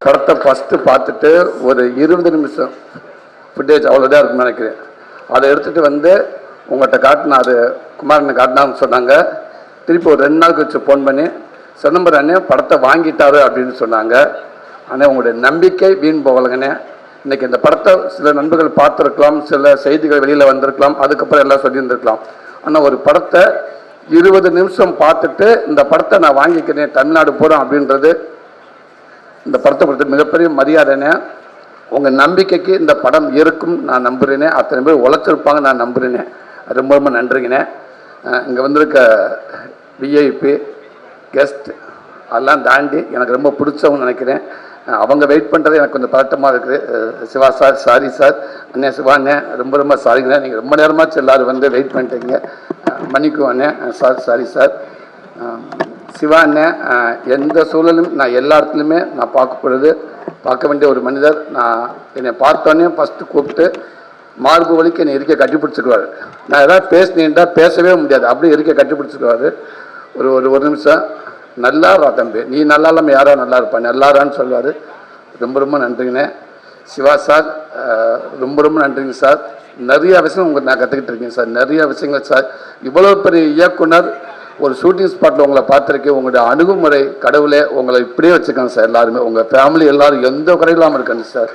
படத்தை ஃபஸ்ட்டு பார்த்துட்டு ஒரு 20 நிமிஷம் ஃபுட்டேஜ் அவ்வளோதான் இருக்குன்னு நினைக்கிறேன். அதை எடுத்துகிட்டு வந்து உங்கள்கிட்ட காட்டினா, அது குமாரனை காட்டினான்னு சொன்னாங்க. திருப்பி ஒரு 2 நாள் கழிச்சு ஃபோன் பண்ணி சிதம்பரம் அண்ணே படத்தை வாங்கிட்டாரு அப்படின்னு சொன்னாங்க. ஆனால் உங்களுடைய நம்பிக்கை வீண் போகலைங்கண்ணே. இன்றைக்கி இந்த படத்தை சில நண்பர்கள் பார்த்துருக்கலாம், சில செய்திகள் வெளியில் வந்திருக்கலாம், அதுக்கப்புறம் எல்லாம் சொல்லியிருந்துருக்கலாம். ஆனால் ஒரு படத்தை 20 நிமிஷம் பார்த்துட்டு இந்த படத்தை நான் வாங்கிக்கிறேன், தமிழ்நாடு போகிறோம் அப்படின்றது இந்த படத்தை பொறுத்த மிகப்பெரிய மரியாதைனே. உங்கள் நம்பிக்கைக்கு இந்த படம் இருக்கும் நான் நம்புகிறேனே. அத்தனை பேர் உழைச்சிருப்பாங்க நான் நம்புகிறேனே. ரொம்ப ரொம்ப நன்றிங்கண்ணே. இங்கே வந்திருக்க விஐபி கெஸ்ட் அதெல்லாம் தாண்டி எனக்கு ரொம்ப பிடிச்சவங்க நினைக்கிறேன். அவங்க வெயிட் பண்ணுறது எனக்கு கொஞ்சம் பதட்டமாக இருக்குது. சிவா சார் சாரி சார், அண்ணே சிவாண்ணே ரொம்ப ரொம்ப சாரிங்கண்ணே. நீங்கள் ரொம்ப நேரமாச்சு எல்லோரும் வந்து வெயிட் பண்ணிட்டீங்க, மன்னிக்கும் அண்ணே. Sir sorry sir. சிவா அண்ணே எந்த சூழலும் நான் எல்லா இடத்துலையுமே நான் பார்க்க வேண்டிய ஒரு மனிதர். நான் என்னை பார்த்தோன்னே ஃபஸ்ட்டு கூப்பிட்டு மார்பு வலிக்கு என்னை இருக்க கட்டிப்பிடிச்சிக்குவார். நான் எதாவது பேசினேன்டா பேசவே முடியாது, அப்படியே இருக்க கட்டிப்பிடிச்சிக்குவார். ஒரு நிமிஷம் நல்லாரா தம்பி, நீ நல்லா இல்லாமல் யாரோ நல்லா இருப்பா, நல்லாரான்னு சொல்லுவார். ரொம்ப ரொம்ப நன்றிங்கண்ணே. சிவா சார் ரொம்ப ரொம்ப நன்றிங்க சார். நிறைய விஷயம் உங்களுக்கு நான் கற்றுக்கிட்டு இருக்கேன் சார், நிறைய விஷயங்கள் சார். இவ்வளோ பெரிய இயக்குனர் ஒரு ஷூட்டிங் ஸ்பாட்டில் உங்களை பார்த்துருக்கேன். உங்களுடைய அணுகுமுறை கடவுளே உங்களை இப்படியே வச்சுக்கோங்க சார். எல்லாருமே உங்கள் ஃபேமிலி எல்லோரும் எந்த குறையில்லாமல் இருக்காங்க சார்.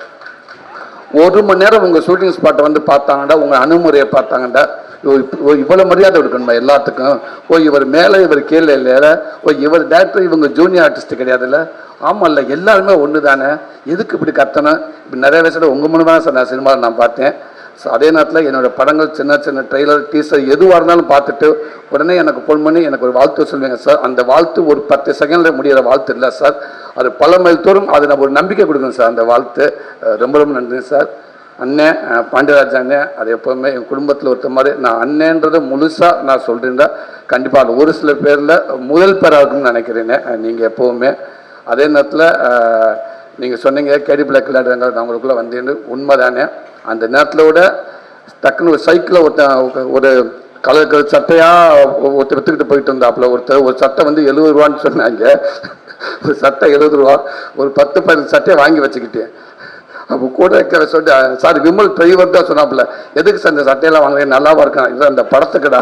1 மணி நேரம் உங்கள் ஷூட்டிங் ஸ்பாட்டை வந்து பார்த்தாங்கண்டா, உங்கள் அணுகுமுறையை பார்த்தாங்கண்டா, இவ்வளோ மரியாதை கொடுக்கணுமா எல்லாத்துக்கும். இவர் மேலே இவர் கீழே இல்லை, இவர் டேரக்டர் இவங்க ஜூனியர் ஆர்டிஸ்ட் கிடையாதுல்ல. ஆமாம் இல்லை, எல்லாருமே ஒன்று தானே, எதுக்கு இப்படி கத்தணும்? இப்படி நிறைய வயசில் உங்கள் மூலமாக சார் நான் சினிமாவில் நான் பார்த்தேன். ஸோ அதே நேரத்தில் என்னோடய படங்கள் சின்ன சின்ன ட்ரெய்லர் டீசர் எதுவாக இருந்தாலும் பார்த்துட்டு உடனே எனக்கு ஃபோன் பண்ணி எனக்கு ஒரு வாழ்த்து சொல்லுவீங்க சார். அந்த வாழ்த்து ஒரு 10 செகண்டில் முடிகிற வாழ்த்து இல்லை சார், அது பல மைல் தோறும் அது நான் ஒரு நம்பிக்கை கொடுக்கணும் சார். அந்த வாழ்த்து ரொம்ப ரொம்ப நன்றிங்க சார். அண்ணன் பாண்டியராஜ் அண்ணன் அது எப்போவுமே என் குடும்பத்தில் ஒருத்த மாதிரி. நான் அண்ணன்றதை முழுசாக நான் சொல்கிறேன்டா, கண்டிப்பாக அது ஒரு சில பேரில் முதல் பேராக இருக்குன்னு நினைக்கிறேன்னு நீங்கள் எப்போவுமே. அதே நேரத்தில் நீங்கள் சொன்னீங்க கேடி பிளாக் விளையாடுறாங்க, நான் உங்களுக்குள்ளே வந்தேன்னு உண்மை தானே. அந்த நேரத்தில் விட டக்குன்னு ஒரு சைக்கிளில் ஒரு கலர் சட்டையாக விற்றுக்கிட்டு போயிட்டு இருந்தாப்புல ஒரு சட்டை வந்து 70 ரூபான்னு சொன்னாங்க. ஒரு சட்டை 70 ரூபா, ஒரு 10-15 சட்டையை வாங்கி வச்சுக்கிட்டேன். அப்போ கூட சொல்லி சார் விமல் டிரைவர் தான் சொன்னாப்புல, எதுக்கு சார் இந்த சட்டையெல்லாம் வாங்குறேன், நல்லாவா இருக்கான் இது அந்த படத்துக்குடா,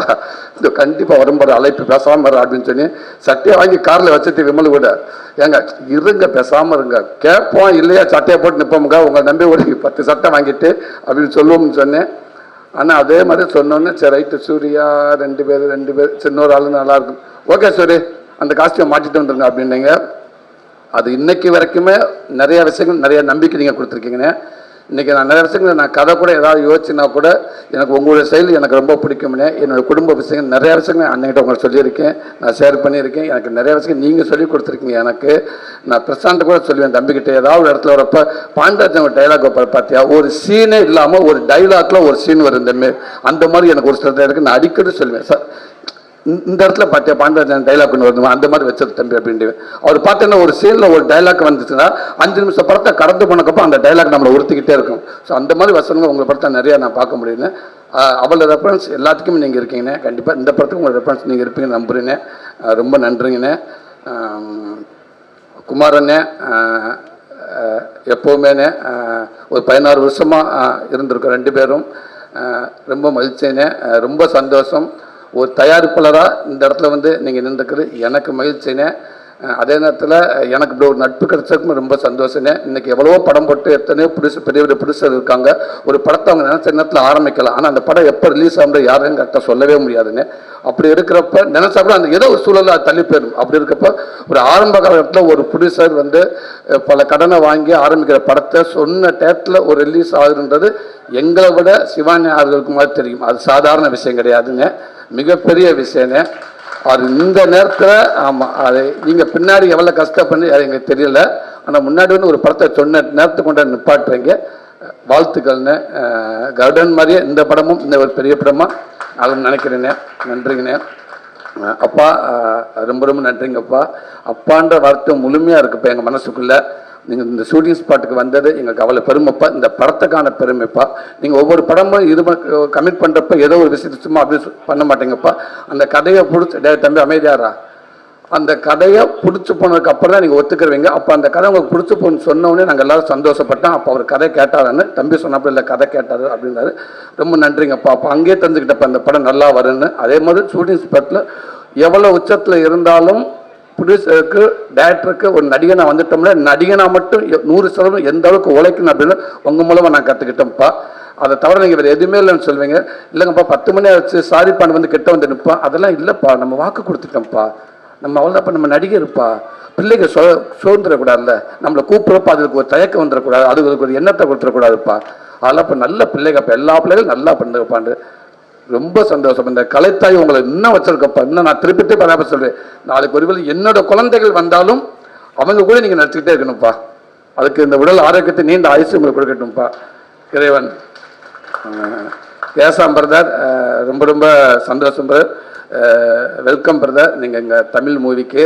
இந்த கண்டிப்பாக வரும்போது அழைப்பு பேசாமல் வர அப்படின்னு சொல்லி சட்டையை வாங்கி காரில் வச்சுட்டு விமல் கூட, ஏங்க இருங்க பேசாமல் இருங்க, கேட்போம் இல்லையா சட்டையை போட்டு நிற்போமுங்க, உங்களை நம்பி ஒரு 10 சட்டை வாங்கிட்டு அப்படின்னு சொல்லுவோம்னு சொன்னேன். ஆனால் அதே மாதிரி சொன்னோன்னே சரி ரைட்டு சூர்யா 2 பேர் சின்னொரு ஆளு நல்லாயிருக்கும், ஓகே சூரி அந்த காஸ்டியூம் மாற்றிட்டு வந்துருங்க அப்படின்னீங்க. அது இன்றைக்கி வரைக்குமே நிறைய விஷயங்கள் நிறைய நம்பிக்கை நீங்கள் கொடுத்துருக்கீங்கண்ணே. இன்றைக்கி நான் நிறைய விஷயங்கள் நான் கதை கூட ஏதாவது யோசிச்சுன்னா கூட எனக்கு உங்களுடைய செயல் எனக்கு ரொம்ப பிடிக்கும்னே. என்னோடய குடும்ப விஷயங்கள் நிறைய விஷயங்கள் அன்னைக்கிட்ட உங்களுக்கு சொல்லியிருக்கேன், நான் ஷேர் பண்ணியிருக்கேன். எனக்கு நிறைய விஷயம் நீங்கள் சொல்லி கொடுத்துருக்கீங்க. எனக்கு நான் பிரசாந்த் கூட சொல்லுவேன் தம்பிக்கிட்ட, ஏதாவது ஒரு இடத்துல வரப்போ பாண்டியராஜன் ஒரு டைலாக் வைப்பார் பார்த்தியா, ஒரு சீனே இல்லாமல் ஒரு டைலாக்ல ஒரு சீன் வரும் இந்தமாரி, அந்த மாதிரி எனக்கு ஒரு சில எனக்கு நான் அடிக்கடி சொல்லுவேன் சார், இந்த இடத்துல பார்த்தியா பாண்டியராஜன் டைலாக் ஒன்று வருது அந்த மாதிரி வச்சது தம்பி அப்படின்ட்டு. அவர் பார்த்தீங்கன்னா ஒரு சீனில் ஒரு டைலாக் வந்துச்சுன்னா 5 நிமிஷம் படத்தை கடந்து போனக்கப்போ அந்த டைலாக் நம்மளை உறுத்திக்கிட்டே இருக்கும். ஸோ அந்த மாதிரி வசனங்கள் உங்களை படத்தை நிறையா நான் பார்க்க முடியுங்க. அவளோட ரெஃபரன்ஸ் எல்லாத்துக்குமே நீங்கள் இருக்கீங்கண்ணே. கண்டிப்பாக இந்த படத்துக்கு உங்களோட ரெஃபரன்ஸ் நீங்கள் இருப்பீங்கன்னு நம்புறீங்கண்ணே. ரொம்ப நன்றிங்கண்ணே. குமாரண்ணே எப்போவுமேண்ணே ஒரு 16 வருஷமாக இருந்திருக்கோம் 2 பேரும். ரொம்ப மகிழ்ச்சிண்ணே, ரொம்ப சந்தோஷம். ஒரு தயாரிப்பாளராக இந்த இடத்துல வந்து நீங்கள் நின்றுக்கிறது எனக்கு மகிழ்ச்சினே. அதே நேரத்தில் எனக்கு இப்படி ஒரு நட்பு கிடைச்சதுக்கும் ரொம்ப சந்தோஷனே. இன்றைக்கி எவ்வளவோ படம் போட்டு எத்தனையோ பெரிய ப்ரொடியூசர் இருக்காங்க. ஒரு படத்தை அவங்க நினச்ச நேரத்தில் ஆரம்பிக்கலாம், ஆனால் அந்த படம் எப்போ ரிலீஸ் ஆகும்போது யாரும் கரெக்டாக சொல்லவே முடியாதுன்னு. அப்படி இருக்கிறப்ப நினச்சா கூட அந்த ஏதோ ஒரு சூழலில் அது தள்ளி போயிடும். அப்படி இருக்கப்போ ஒரு ஆரம்ப காலத்தில் ஒரு ப்ரொடியூசர் வந்து பல கடனை வாங்கி ஆரம்பிக்கிற படத்தை சொன்ன டேட்டில் ஒரு ரிலீஸ் ஆகுதுன்றது எங்களை விட சிவானி ஆர்களுக்கு மாதிரி தெரியும். அது சாதாரண விஷயம் கிடையாதுங்க, மிகப்பெரிய விஷயங்க. அது இந்த நேரத்தில் ஆமாம், அது நீங்கள் பின்னாடி எவ்வளோ கஷ்டப்பண்ணி அது எங்களுக்கு தெரியல. ஆனால் முன்னாடி வந்து ஒரு படத்தை சொன்ன நேரத்துக்கு கொண்டு நிப்பாட்டுறீங்க, வாழ்த்துக்கள்னு. கருடன் மாதிரியே இந்த படமும் இந்த ஒரு பெரிய படமாக அதுன்னு நினைக்கிறேனே. நன்றிங்கண்ணே. அப்பா ரொம்ப ரொம்ப நன்றிங்கப்பா. அப்பான்ற வார்த்தை முழுமையாக இருக்குப்பா எங்கள் மனசுக்குள்ளே. நீங்கள் இந்த ஷூட்டிங் ஸ்பாட்டுக்கு வந்தது எங்களுக்கு அவ்வளோ பெருமைப்பா, இந்த படத்துக்கான பெருமைப்பா. நீங்கள் ஒவ்வொரு படமும் இது கமிட் பண்ணுறப்ப ஏதோ ஒரு விஷயத்தை சும்மா அப்படி பண்ண மாட்டேங்கப்பா. அந்த கதையை பிடிச்சி தம்பி அமைதியாரா அந்த கதையை பிடிச்சி போனதுக்கு அப்புறம் தான் நீங்கள் ஒத்துக்கிறவங்க. அப்போ அந்த கதை உங்களுக்கு பிடிச்சி போன்னு சொன்னோடனே நாங்கள் எல்லாரும் சந்தோஷப்பட்டோம். அப்போ அவர் கதை கேட்டாருன்னு தம்பி சொன்னப்போ இல்லை கதை கேட்டார் அப்படின்னாரு. ரொம்ப நன்றிங்கப்பா. அப்போ அங்கேயே தெரிஞ்சுக்கிட்டப்ப அந்த படம் நல்லா வருன்னு. அதே மாதிரி ஷூட்டிங் ஸ்பாட்டில் எவ்வளோ உச்சத்தில் இருந்தாலும் ப்ரொடியூசருக்கு டைரக்டருக்கு ஒரு நடிகனாக வந்துட்டோம்னா நடிகனாக மட்டும் 100% எந்த அளவுக்கு உழைக்கணும் அப்படின்னு உங்கள் மூலமாக நான் கற்றுக்கிட்டேன்ப்பா. அதை தவிர நீங்கள் வேறு எதுவுமே இல்லைன்னு சொல்லுவீங்க. இல்லைங்கப்பா 10 மணி ஆச்சு சாரிப்பான்னு வந்து கிட்ட வந்து நிற்பா. அதெல்லாம் இல்லைப்பா, நம்ம வாக்கு கொடுத்துட்டோம்ப்பா, நம்ம அவ்வளோதான்ப்பா, நம்ம நடிகர்ப்பா. பிள்ளைங்க சோர்ந்துடக்கூடாதுல்ல, நம்மளை கூப்பிட்றப்ப அதுக்கு ஒரு தயக்கம் வந்துடக்கூடாது, அதுக்கு ஒரு எண்ணத்தை கொடுத்துடக்கூடாதுப்பா. அதெல்லாம் இப்போ நல்ல பிள்ளைங்கப்பா, எல்லா பிள்ளைகளும் நல்லா பண்ணுங்கப்பாண்டு. ரொம்ப சந்தோஷம். இந்த கலைத்தாய் உங்களை இன்னும் வச்சிருக்கப்பா. இன்னும் நான் திருப்பிட்டு பராமரி சொல்கிறேன். நாளைக்கு ஒருவேளை என்னோட குழந்தைகள் வந்தாலும் அவங்க கூட நீங்கள் நடிச்சுக்கிட்டே இருக்கணும்ப்பா. அதுக்கு இந்த உடல் ஆரோக்கியத்தை நீண்ட ஆயுசு உங்களுக்கு கொடுக்கட்டும்ப்பா இறைவன். கேசாம் பிரதர், ரொம்ப ரொம்ப சந்தோஷம் பிரதர். Welcome brother. நீங்கள் எங்கள் தமிழ் மூவிக்கு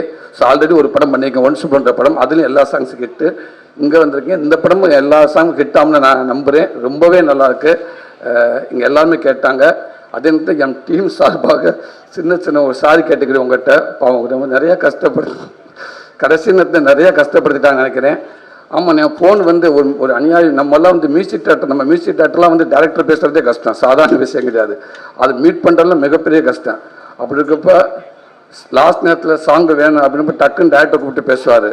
ஆல்ரெடி ஒரு படம் பண்ணியிருக்கேன், ஒன்ஸ் போன்ற படம். அதுலேயும் எல்லா சாங்ஸும் ஹிட்டு. இங்கே வந்திருக்கீங்க, இந்த படமும் எல்லா சாங்கும் ஹிட்டாம்னு நான் நம்புகிறேன். ரொம்பவே நல்லாயிருக்கு. இங்கே எல்லாருமே கேட்டாங்க. அதே நேரத்தில் என் டீம் சார்பாக சின்ன ஒரு சாரி கேட்டுக்கிறேன் உங்கள்கிட்ட. பாவம் ரொம்ப நிறையா கடைசி நேரத்தில் நிறையா கஷ்டப்படுத்திட்டாங்க நினைக்கிறேன். ஆமாம், நான் ஃபோன் வந்து ஒரு அநியாயம். நம்மெல்லாம் வந்து மியூசிக் டேரக்டர்லாம் வந்து டேரக்டர் பேசுகிறதே கஷ்டம், சாதாரண விஷயம் கிடையாது. அது மீட் பண்ணுறதுலாம் மிகப்பெரிய கஷ்டம். அப்படி இருக்கப்ப லாஸ்ட் நேரத்தில் சாங் வேணும் அப்படின்னு டக்குன்னு டேரக்டர் கூப்பிட்டு பேசுவார்.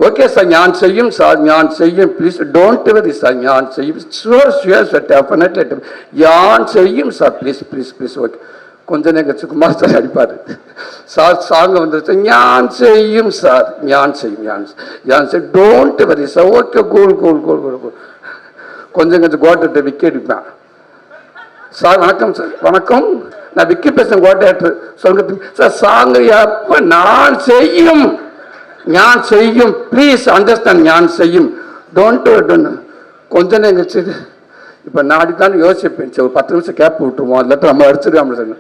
ஓகே சார், ஞான் செய்யும் சார், ஞான் செய்யும், ப்ளீஸ் டோன்ட் வெரி சார், ஞான் செய்யும், ஷுவர் சார், டெஃபினெட்லி ஞான் செய்யும் சார், ப்ளீஸ் ஓகே. கொஞ்ச நேரம் குமார் சார் அடிப்பார். சார் சாங் வந்துருச்சு, ஞான் செய்யும் சார், ஞான் செய்யும் don't worry sir, okay cool. கொஞ்சம் கோட்டை விக்கி அடிப்பேன். சார் வணக்கம் சார். வணக்கம், நான் விக்கி பேசுகிறேன் கோட்டை சொல்லுங்க சார். சாங் எப்போ நான் செய்யும், ஞான் செய்யும், ப்ளீஸ் அண்டர்ஸ்டாண்ட், ஞான் செய்யும், டோன்ட் கொஞ்ச நேரம் கழிச்சு இப்போ நான் அடித்தான்னு யோசிப்பேன். சரி ஒரு 10 நிமிஷம் கேப் விட்டுருவோம், இல்லாட்ட நம்ம அடிச்சிருக்காம சார்.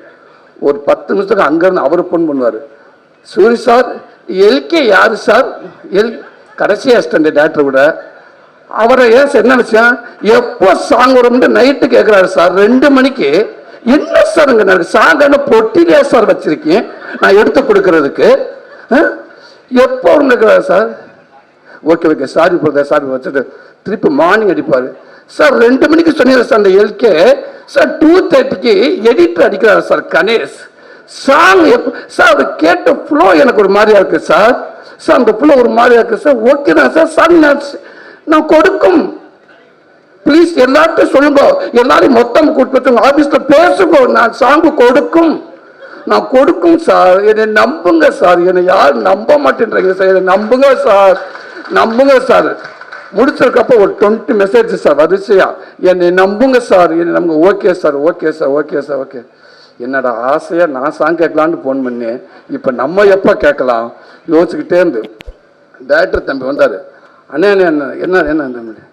ஒரு 10 நிமிஷத்துக்கு அங்கேருந்து அவர் ஃபோன் பண்ணுவார். சூரி சார், எல்கே யார் சார்? கடைசி அசிஸ்டன்ட் டேரக்டர் கூட அவரை ஏன் சார் என்ன விஷயம், எப்போ சாங் வரும்னு நைட்டு கேட்குறாரு சார். 2 மணிக்கு. என்ன சார் இங்கே நடக்கு? சாங்கான பொட்டிலே சார் வச்சிருக்கேன் நான் எடுத்து கொடுக்கறதுக்கு. எப்போ இருக்கிறார் sir? Okay sorry brother, sorry வச்சுட்டு திருப்பி மார்னிங் அடிப்பார். சார் 2 மணிக்கு சொன்னீங்க சார் அந்த எல்கே சார், 2:30க்கு எடிட்டர் அடிக்கிறார் சார் கணேஷ். சாங் எப்போ சார்? அது கேட்ட ஃப்ளோ எனக்கு ஒரு மாதிரியா இருக்கு சார். அந்த ஃப்ளோ ஒரு மாதிரியா இருக்கு சார். ஓகே தான் சார், சாங் நான் கொடுக்கும், ப்ளீஸ் எல்லார்ட்டும் சொல்லுங்க, எல்லாரையும் மொத்தம் கூப்பிட்டு ஆஃபீஸில் பேசுங்க, நான் சாங்கு கொடுக்கும், நான் கொடுக்கும் சார், என்னை நம்புங்க சார். என்னை யாரும் நம்ப மாட்டேன்றீங்க சார், என்னை நம்புங்க சார். முடிச்சிருக்கப்போ ஒரு 20 மெசேஜ் சார் வரிசையா, என்னை நம்புங்க சார், என்னை நம்புங்க. Okay sir. என்னடா ஆசையாக நான் சாங் கேட்கலான்னு ஃபோன் பண்ணேன். இப்போ நம்ம எப்போ கேட்கலாம் யோசிச்சுக்கிட்டே இருந்து டேரக்டர் தம்பி வந்தார். அண்ணே என்ன தம்பி,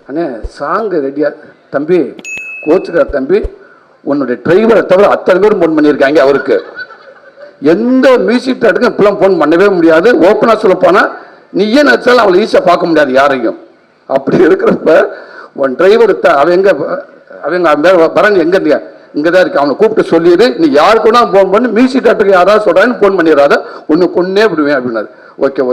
அண்ணே சாங் ரெடியா தம்பி, கோச்சுக்கார் தம்பி, உன்னுடைய டிரைவரை தவிர அத்தனை பேரும் ஃபோன் பண்ணியிருக்காங்க. அவருக்கு எந்த மியூசிக் டேரக்டருக்கும் இப்பெல்லாம் ஃபோன் பண்ணவே முடியாது. ஓப்பனாக சொல்லப்போனா நீயே நினச்சாலும் அவளை ஈஸியாக பார்க்க முடியாது யாரையும். அப்படி இருக்கிறப்ப உன் டிரைவர் அவங்க பரன் எங்கே இருந்தியா, இங்கே தான் இருக்கு, அவனை கூப்பிட்டு சொல்லிடு, நீ யாருக்குன்னா ஃபோன் பண்ணி மியூசிக் டேரக்டருக்கு யாராவது சொல்கிறான்னு ஃபோன் பண்ணிடாத, ஒன்று கொன்னே விடுவேன் அப்படின்னாரு. ஓகே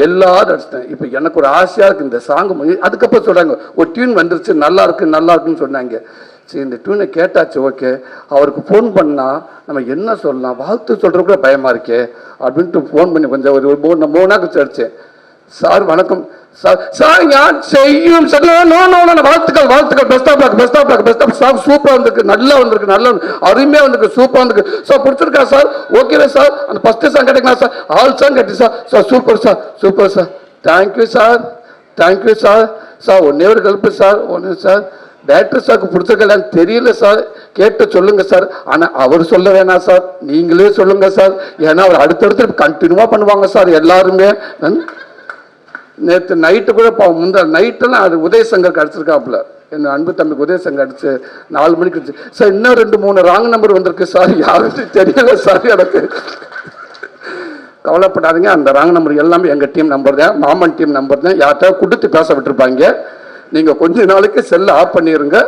எல்லாரும் அடிச்சிட்டேன். இப்போ எனக்கு ஒரு ஆசையாக இருக்குது இந்த சாங். அதுக்கப்புறம் சொல்கிறாங்க ஒரு டியூன் வந்துருச்சு, நல்லா இருக்குன்னு சொன்னாங்க. சரி இந்த டியூனை கேட்டாச்சு, ஓகே. அவருக்கு ஃபோன் பண்ணால் நம்ம என்ன சொல்லலாம், வாழ்த்து சொல்கிற கூட பயமாக இருக்கே அப்படின்ட்டு ஃபோன் பண்ணி கொஞ்சம் ஒரு 3 நாள் கழிச்சு அடித்தேன். சார் வணக்கம் சார், ஞான் செய்யும் சார். வாழ்த்துக்கள் பெஸ்ட் ஆஃப் சார், சூப்பராக வந்திருக்கு, நல்லா அருமையாக வந்திருக்கு, சூப்பராக வந்திருக்கு சார், பிடிச்சிருக்கா சார்? ஓகே சார், அந்த ஃபஸ்ட்டு சாங் கேட்டுக்கலாம் சார், ஆல் சாங் கேட்டு sir super sir, thank you sir. ஒன்னே ஒரு ஹெல்ப் சார், சார் டேரக்டர் சாருக்கு பிடிச்சிருக்கலான்னு தெரியல சார், கேட்டு சொல்லுங்க சார். ஆனால் அவர் சொல்ல வேணாம் சார், நீங்களே சொல்லுங்க சார், ஏன்னா அவர் அடுத்தடுத்து கண்டினியூவாக பண்ணுவாங்க சார் எல்லாருமே. நேற்று நைட்டு கூட முந்தா நைட்டெல்லாம் அது உதயசங்கருக்கு அடிச்சிருக்காப்புல, என் அன்பு தம்பிக்கு உதயசங்கர் அடிச்சு 4 மணிக்கு அடிச்சு சார். இன்னும் 2-3 ராங் நம்பர் வந்திருக்கு சார், யாருக்கும் தெரியல சார் எனக்கு. கவலைப்படாதீங்க, அந்த ராங் நம்பர் எல்லாமே எங்கள் டீம் நம்பர் தான், மாமன் டீம் நம்பர் தான். யார்கிட்ட கொடுத்து பேச விட்டுருப்பாங்க. நீங்கள் கொஞ்ச நாளைக்கு செல்லை ஆஃப் பண்ணிடுங்க,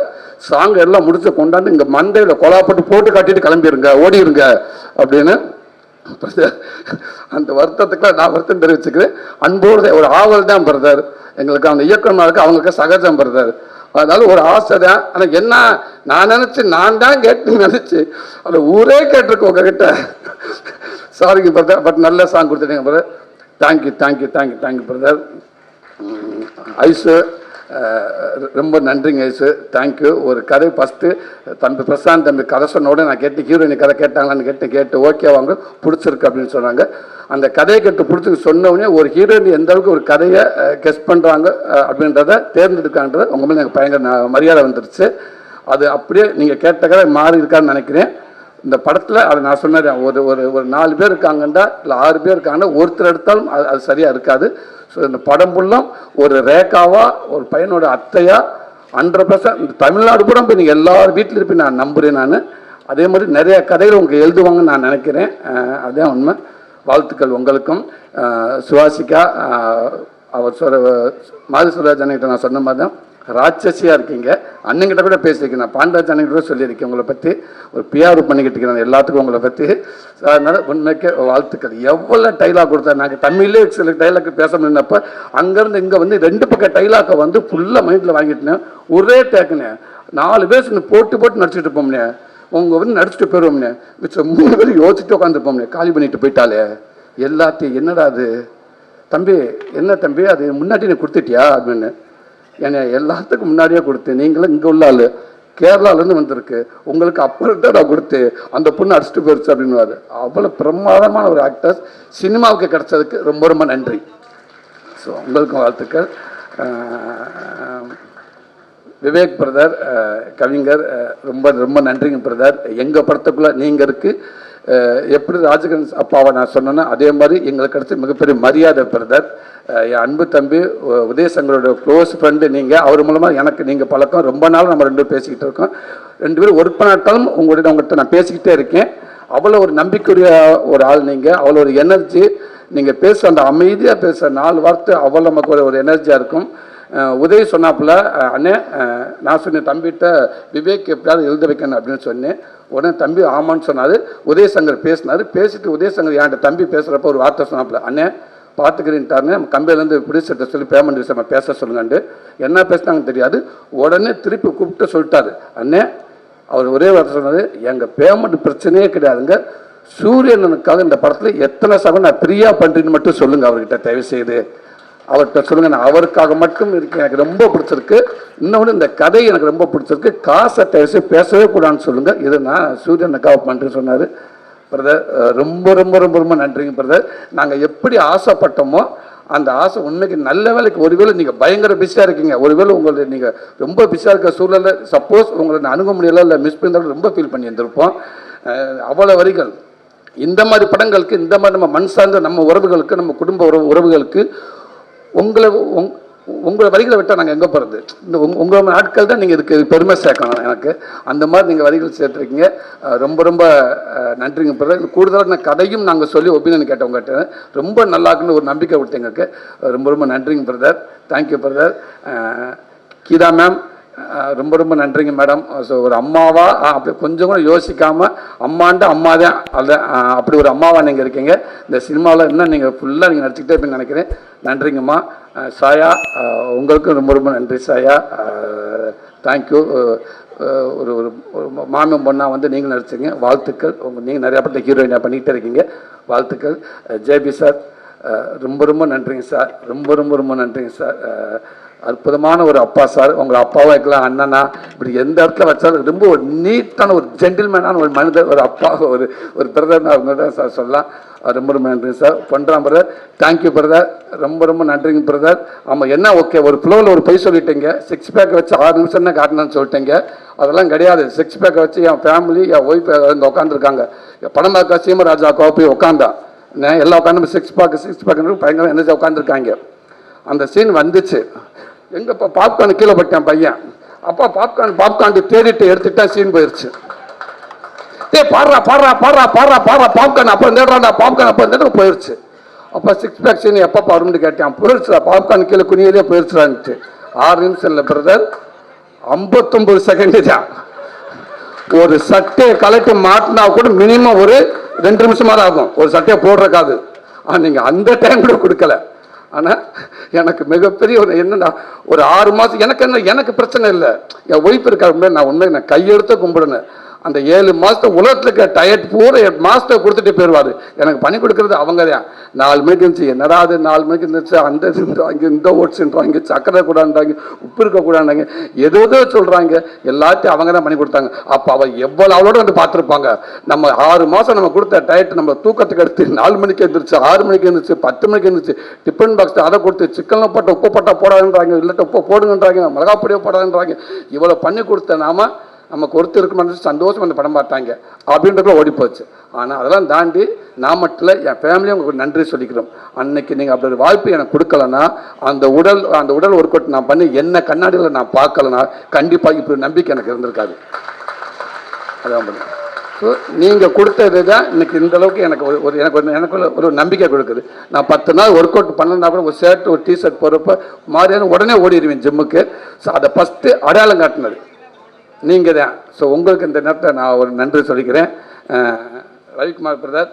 சாங் எல்லாம் முடிச்சு கொண்டாந்து இங்கே மண்டையில் கொலாப்பட்டு போட்டு காட்டிட்டு கிளம்பிடுங்க, ஓடிடுங்க அப்படின்னு. அந்த வருத்தத்துக்குலாம் நான் வருத்தம் தெரிவிச்சுக்கிறேன். அன்போடு ஒரு ஆவல் தான் பிரதர் எங்களுக்கு, அந்த இயக்குனருக்கு அவங்களுக்கு சகஜம் பிரதர். அதனால ஒரு ஆசை தான். ஆனால் என்ன நான் நினச்சி நான் தான் கேட்டு நினச்சி அந்த ஊரே கேட்டிருக்கோம் உங்ககிட்ட. சாரிங்க பிரதர், பட் நல்ல சாங் கொடுத்துட்டீங்க பிரதர். Thank you thank you thank you thank you brother. Aishu ரொம்ப நன்றிங்க ஐசு, தேங்க்யூ. ஒரு கதை ஃபஸ்ட்டு தம்பி பிரசாந்த் தம்பி கதை சொன்னோட நான் கேட்டு ஹீரோயினி கதை கேட்டாங்களான்னு கேட்டு ஓகே வாங்க பிடிச்சிருக்கு அப்படின்னு சொன்னாங்க. அந்த கதையை கேட்டு பிடிச்சி சொன்னோடனே ஒரு ஹீரோயின் எந்த அளவுக்கு ஒரு கதையை கெஸ் பண்ணுறாங்க அப்படின்றத தேர்ந்தெடுக்கான்றது உங்கள் மேலே எனக்கு பயங்கர மரியாதை வந்துருச்சு. அது அப்படியே நீங்கள் கேட்ட கதை மாறி இருக்கான்னு நினைக்கிறேன். இந்த படத்தில் அதை நான் சொன்னேன், ஒரு ஒரு ஒரு 4 பேர் இருக்காங்கண்டா இல்லை 6 பேர் இருக்காங்கன்னா ஒருத்தர் எடுத்தாலும் அது சரியாக இருக்காது. ஸோ இந்த படம் ஃபுல்லும் ஒரு ரேகாவா ஒரு பையனோட அத்தையா 100% இந்த தமிழ்நாடு கூட போய் நீங்கள் எல்லார் வீட்டில் இருப்பீங்க நான் நம்புகிறேன். நான் அதே மாதிரி நிறைய கதைகள் உங்களுக்கு எழுதுவாங்கன்னு நான் நினைக்கிறேன். அதே உண்மை. வாழ்த்துக்கள் உங்களுக்கும். சுவாசிகா அவர் மாதிரி சுராஜ் அண்ணகிட்ட நான் சொன்ன மாதிரி தான் ராட்சசியாக இருக்கீங்க. அண்ணங்கிட்ட கூட பேசியிருக்கேன், நான் பாண்டராஜ் அண்ணங்கிட்ட கூட சொல்லியிருக்கேன் உங்களை பற்றி. ஒரு பிஆர் பண்ணிக்கிட்டு இருக்கிறேன் எல்லாத்துக்கும் உங்களை பற்றி. அதனால் உண்மைக்கு வாழ்த்துக்கள். எவ்வளோ டைலாக் கொடுத்தா நாங்கள் தமிழ்லேயே சில டைலாக் பேச முடியினப்போ அங்கேருந்து இங்கே வந்து 2 பக்கம் டைலாக்கை வந்து ஃபுல்லாக மைண்டில் வாங்கிட்டேன். ஒரே டேக்குனே 4 பேர் போட்டு நடிச்சுட்டு இருப்போம்னே. உங்கள் வந்து நடிச்சுட்டு போயிடுவோம்னே. மிச்சம் 3 பேர் யோசிச்சுட்டு உட்காந்துருப்போம்னே. காலி பண்ணிட்டு போயிட்டாலே எல்லாத்தையும். என்னடா அது தம்பி, என்ன தம்பி அது முன்னாடி நீ கொடுத்துட்டியா அப்படின்னு. ஏன்னா எல்லாத்துக்கும் முன்னாடியே கொடுத்து நீங்களும் இங்கே உள்ள ஆள் கேரளாலேருந்து வந்திருக்கு, உங்களுக்கு அப்புறம் தான் நான் கொடுத்து அந்த பொண்ணு அடிச்சுட்டு போயிடுச்சு அப்படின்னு. அவ்வளோ பிரமாதமான ஒரு ஆக்டர்ஸ் சினிமாவுக்கு கிடைச்சதுக்கு ரொம்ப ரொம்ப நன்றி. ஸோ உங்களுக்கும் வாழ்த்துக்கள். விவேக் பிரதர் கவிஞர் ரொம்ப ரொம்ப நன்றிங்க பிரதர். எங்கள் படத்துக்குள்ளே நீங்கள் இருக்குது. எப்படி ராஜகன் அப்பாவை நான் சொன்னேன்னா அதே மாதிரி எங்களுக்கு கிடைச்ச மிகப்பெரிய மரியாதை பிரதர். என் அன்பு தம்பி உதயசங்கரோட க்ளோஸ் ஃப்ரெண்டு நீங்கள். அவர் மூலமாக எனக்கு நீங்கள் பழக்கம். ரொம்ப நாள் நம்ம 2 பேரும் பேசிக்கிட்டு இருக்கோம். 2 பேரும் ஒர்க் பண்ணாட்டாலும் உங்கள்கிட்ட நான் பேசிக்கிட்டே இருக்கேன். அவ்வளோ ஒரு நம்பிக்கையுடைய ஒரு ஆள் நீங்கள். அவ்வளோ ஒரு எனர்ஜி. நீங்கள் பேச அந்த அமைதியாக பேச 4 வார்த்தை அவ்வளோ நமக்கு ஒரு எனர்ஜியாக இருக்கும். உதய சொன்னாப்புல அண்ணே நான் சொன்னேன் தம்பிகிட்ட விவேக் எப்படியாவது எழுத வைக்கணும் அப்படின்னு சொன்னேன். உடனே தம்பி ஆமான்னு சொன்னார். உதயசங்கர் பேசினார். பேசிட்டு உதயசங்கர் என்கிட்ட தம்பி பேசுகிறப்ப ஒரு வார்த்தை சொன்னாப்புல, அண்ணே பார்த்துக்கிறேன்ட்டாருன்னு கம்பெனிலேருந்து ப்ரொடியூசர்கிட்ட சொல்லி பேமெண்ட் விஷயமா பேச சொல்லுங்கண்டு. என்ன பேசினாங்கன்னு தெரியாது. உடனே திருப்பி கூப்பிட்டு சொல்லிட்டாரு, அண்ணே அவர் ஒரே வார்த்தை சொன்னார், எங்கள் பேமெண்ட் பிரச்சனையே கிடையாதுங்க, சூரியனனுக்காக இந்த படத்தில் எத்தனை சகம் நான் ஃப்ரீயாக பண்ணுறேன்னு மட்டும் சொல்லுங்கள் அவர்கிட்ட தயவுசெய்து அவர்கிட்ட சொல்லுங்கள். நான் அவருக்காக மட்டும் இருக்கேன். எனக்கு ரொம்ப பிடிச்சிருக்கு. இன்னொன்று இந்த கதை எனக்கு ரொம்ப பிடிச்சிருக்கு. காசை தயவுசெய்து பேசவே கூடாதுன்னு சொல்லுங்கள். இது நான் சூரியனுக்காக பண்ணுறேன்னு சொன்னார். பிரதர் ரொம்ப ரொம்ப ரொம்ப ரொம்ப நன்றிங்க பிரதர். நாங்கள் எப்படி ஆசைப்பட்டோமோ அந்த ஆசை உண்மைக்கு நல்ல வேலைக்கு. ஒருவேளை நீங்கள் பயங்கர பிஸியாக இருக்கீங்க, ஒருவேளை உங்களை நீங்கள் ரொம்ப பிஸியாக இருக்க சூழலில் சப்போஸ் உங்களை நான் அணுக முடியலை இல்லை மிஸ் பண்ணியிருந்தாலும் ரொம்ப ஃபீல் பண்ணி இருந்திருப்போம். அவ்வளோ வரிகள் இந்த மாதிரி படங்களுக்கு, இந்த மாதிரி நம்ம மண் சார்ந்த நம்ம உறவுகளுக்கு, நம்ம குடும்ப உறவுகளுக்கு உங்களை வரிகளை விட்டால் நாங்கள் எங்கே போகிறது? இந்த உங்கள் ஆட்கள் தான் நீங்கள் இதுக்கு பெருமை சேர்க்கணும் எனக்கு. அந்த மாதிரி நீங்கள் வரிகள் சேர்த்துருக்கீங்க. ரொம்ப ரொம்ப நன்றிங்க பிரதர். கூடுதலாக நான் கதையும் நாங்கள் சொல்லி ஒப்பீனியன் கேட்டவங்ககிட்ட ரொம்ப நல்லாக்குன்னு ஒரு நம்பிக்கை கொடுத்தீங்க. ரொம்ப ரொம்ப நன்றிங்க brother. Thank you brother. Geetha ma'am ரொம்ப ரொம்ப நன்றிங்க மேடம். ஸோ ஒரு அம்மாவா அப்படி கொஞ்சம் கூட யோசிக்காமல் அம்மாண்ட அம்மா தான் அல்ல அப்படி ஒரு அம்மாவா நீங்கள் இருக்கீங்க. இந்த சினிமாவில் இன்னும் நீங்கள் ஃபுல்லாக நீங்கள் நடிச்சுக்கிட்டே இருப்பீங்கன்னு நினைக்கிறேன். நன்றிங்கம்மா. சாயா உங்களுக்கும் ரொம்ப ரொம்ப நன்றி சாயா. தேங்க்யூ. ஒரு ஒரு மாமியம் பொண்ணாக வந்து நீங்கள் நடிச்சிங்க. வாழ்த்துக்கள். நீங்கள் நிறையா பட்ட ஹீரோயினாக பண்ணிக்கிட்டே இருக்கீங்க. வாழ்த்துக்கள். ஜேபி சார் ரொம்ப ரொம்ப நன்றிங்க சார். ரொம்ப ரொம்ப ரொம்ப நன்றிங்க சார். அற்புதமான ஒரு அப்பா சார். உங்களை அப்பாவாக இருக்கலாம், அண்ணனா, இப்படி எந்த இடத்துல வச்சாலும் ரொம்ப ஒரு நீட்டான ஒரு ஜென்டில்மேனான ஒரு மனிதர், ஒரு அப்பா, ஒரு பிரதர்னு அவங்க தான் சார் சொல்லலாம். ரொம்ப ரொம்ப நன்றிங்க சார். பண்ணுறான் பிரதர். Thank you brother. ரொம்ப ரொம்ப நன்றிங்க பிரதர். ஆமாம் என்ன ஓகே ஒரு ஃப்ளோவில் ஒரு பொய் சொல்லிட்டீங்க. 6 பேக்கை வச்சு 6 நிமிஷம் தான் காட்டணும்னு சொல்லிட்டீங்க. அதெல்லாம் கிடையாது. 6 பேக்கை வச்சு என் ஃபேமிலி என் ஒய்ஃப் இங்கே உட்காந்துருக்காங்க. படம் பார்க்க சீமராஜாக்கோ போய் உட்காந்தா எல்லாம் உட்காந்து 6 பேக்கு பயங்கர எனர்ஜி உட்காந்துருக்காங்க. அந்த சீன் வந்துச்சு. எங்கப்பா பாப்கார்ன் கீழே பட்டான் பையன். அப்பா பாப்கார்ன் தேடிட்டு எடுத்துட்டா சீன் போயிடுச்சு. பாடுறா பாப்கார்ன் அப்போ தேடுறாண்டா பாப்கார்ன் அப்போ தேட போயிடுச்சு. அப்போ 6 பேக் சீன் எப்போ வரும்னு கேட்டேன். போயிடுச்சுடா பாப்கார்ன் கீழே குனியிலே போயிடுச்சுடான்ட்டு. 6 நிமிஷம் இல்லை பிரதர், 59 செகண்டு தான். ஒரு சட்டையை கலட்டி மாட்டினா கூட மினிமம் ஒரு 2 நிமிஷமா தான் ஆகும் ஒரு சட்டையை போடுறக்காது. ஆனால் நீங்கள் அந்த டைம் கூட கொடுக்கல. ஆனால் எனக்கு மிகப்பெரிய ஒரு என்னன்னா ஒரு 6 மாதம் எனக்கு பிரச்சனை இல்லை. என் ஒய்ஃப் இருக்காங்க, நான் உண்மை நான் கையெடுத்து கும்பிடுனேன். அந்த 7 மாதத்தை உலகத்தில் இருக்க டயட் பூரா 8 மாதத்தை கொடுத்துட்டு போயிடுவார். எனக்கு பண்ணி கொடுக்குறது அவங்க தான். 4 மணிக்கு இருந்துச்சு, என்னடா அது 4 மணிக்கு இருந்துச்சு, அந்த இங்கே இந்த ஓட்ஸ்ன்றாங்க, சக்கரை கூடாண்டாங்க, உப்பு இருக்கக்கூடாண்டாங்க, ஏதோ சொல்கிறாங்க. எல்லாத்தையும் அவங்க தான் பண்ணி கொடுத்தாங்க. அப்போ அவள் அவளோட வந்து பார்த்துருப்பாங்க. நம்ம 6 மாதம் நம்ம கொடுத்த டயட் நம்ம தூக்கத்துக்கு எடுத்து 4 மணிக்கு எழுந்திரிச்சு, 6 மணிக்கு எழுந்திரிச்சு, 10 மணிக்கு எழுந்திரிச்சு, டிஃபன் பாக்ஸ் அதை கொடுத்து சிக்கனில் போட்ட உப்பு போட்டா போடாதுன்றாங்க, இல்லாட்ட உப்பு போடுங்கன்றாங்க, மிளகாப்பொடியோ போடாதுன்றாங்க. இவ்வளோ பண்ணி கொடுத்த நமக்கு ஒருத்தர் இருக்க சந்தோஷம் அந்த படம் பார்த்தாங்க அப்படின்றதுல ஓடி போச்சு. ஆனால் அதெல்லாம் தாண்டி நான் மட்டும் இல்லை, என் ஃபேமிலியும் உங்களுக்கு நன்றி சொல்லிக்கிறோம். அன்னைக்கு நீங்கள் அப்படி ஒரு வாய்ப்பு எனக்கு கொடுக்கலன்னா அந்த உடல் ஒர்க் அவுட் நான் பண்ணி என்ன கண்ணாடியில் நான் பார்க்கலன்னா கண்டிப்பாக இப்படி நம்பிக்கை எனக்கு இருந்திருக்காது. அதான் பண்ணி ஸோ நீங்கள் கொடுத்தது தான் இன்னைக்கு இந்த அளவுக்கு எனக்கு ஒரு நம்பிக்கை கொடுக்குது. நான் 10 நாள் ஒர்க் அவுட் பண்ணனா கூட ஒரு ஷர்ட் ஒரு டிஷர்ட் போகிறப்ப மாதிரியான உடனே ஓடிடுவேன் ஜிம்முக்கு. ஸோ அதை ஃபஸ்ட்டு அடையாளம் காட்டினது நீங்கள் தான். ஸோ உங்களுக்கு இந்த நேரத்தை நான் ஒரு நன்றி சொல்லிக்கிறேன். Ravikumar brother,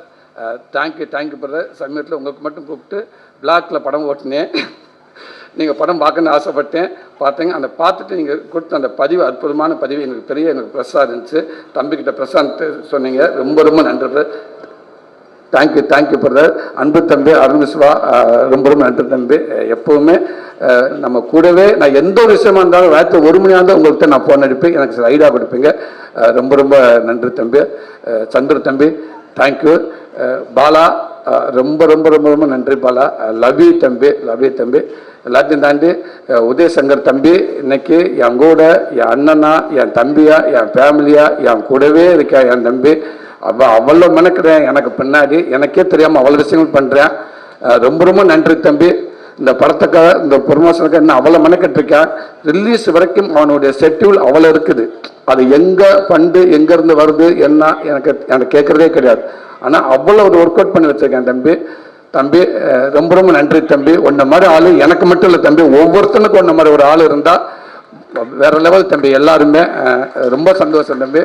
thank you brother. சமயத்தில் உங்களுக்கு மட்டும் கூப்பிட்டு பிளாக்கில் படம் ஓட்டினேன். நீங்கள் படம் பார்க்கணுன்னு ஆசைப்பட்டேன், பார்த்தீங்க. அந்த பார்த்துட்டு நீங்கள் கொடுத்த அந்த பதிவு அற்புதமான பதிவு எங்களுக்கு ப்ரெஸ்ஸாக இருந்துச்சு. தம்பிக்கிட்ட ப்ரெஸ்ஸாக சொன்னீங்க, ரொம்ப நன்றி பிரதர். Thank you brother. அன்பு தம்பி அருண் சிவா, ரொம்ப நன்றி தம்பி. எப்போவுமே நம்ம கூடவே நான் எந்த ஒரு விஷயமா இருந்தாலும் ராத்திரி 1 மணியாக இருந்தால் உங்கள்கிட்ட நான் ஃபோன் அடிப்பேன், எனக்கு சில ஐடியா கொடுப்பீங்க. ரொம்ப நன்றி தம்பி. சந்திர தம்பி தேங்க்யூ. பாலா ரொம்ப நன்றி பாலா. லவ் யூ தம்பி. எல்லாத்தையும் தாண்டி உதயசங்கர் தம்பி இன்னைக்கு என் கூட என் அண்ணனா என் தம்பியா என் ஃபேமிலியா என் கூடவே இருக்கா என் தம்பி. அவ்வளோ மெனக்கிறேன் எனக்கு பின்னாடி, எனக்கே தெரியாமல் அவ்வளோ விஷயங்கள் பண்ணுறேன். ரொம்ப நன்றி தம்பி. இந்த படத்துக்காக இந்த ப்ரொமோஷனுக்கு என்ன அவ்வளோ மெனக்கட்டிருக்கேன். ரிலீஸ் வரைக்கும் அவனுடைய ஷெட்யூல் அவ்வளோ இருக்குது. அது எங்கே ஃபண்டு எங்கேருந்து வருது என்ன எனக்கு கேட்குறதே கிடையாது. ஆனால் அவ்வளோ ஒரு ஒர்க் அவுட் பண்ணி வச்சுருக்கேன் தம்பி. ரொம்ப நன்றி தம்பி. உன்ன மாதிரி ஆள் எனக்கு மட்டும் இல்லை தம்பி, ஒவ்வொருத்தனுக்கும் உன்ன மாதிரி ஒரு ஆள் இருந்தால் வேறு லெவல் தம்பி. எல்லாருமே ரொம்ப சந்தோஷம் தம்பி.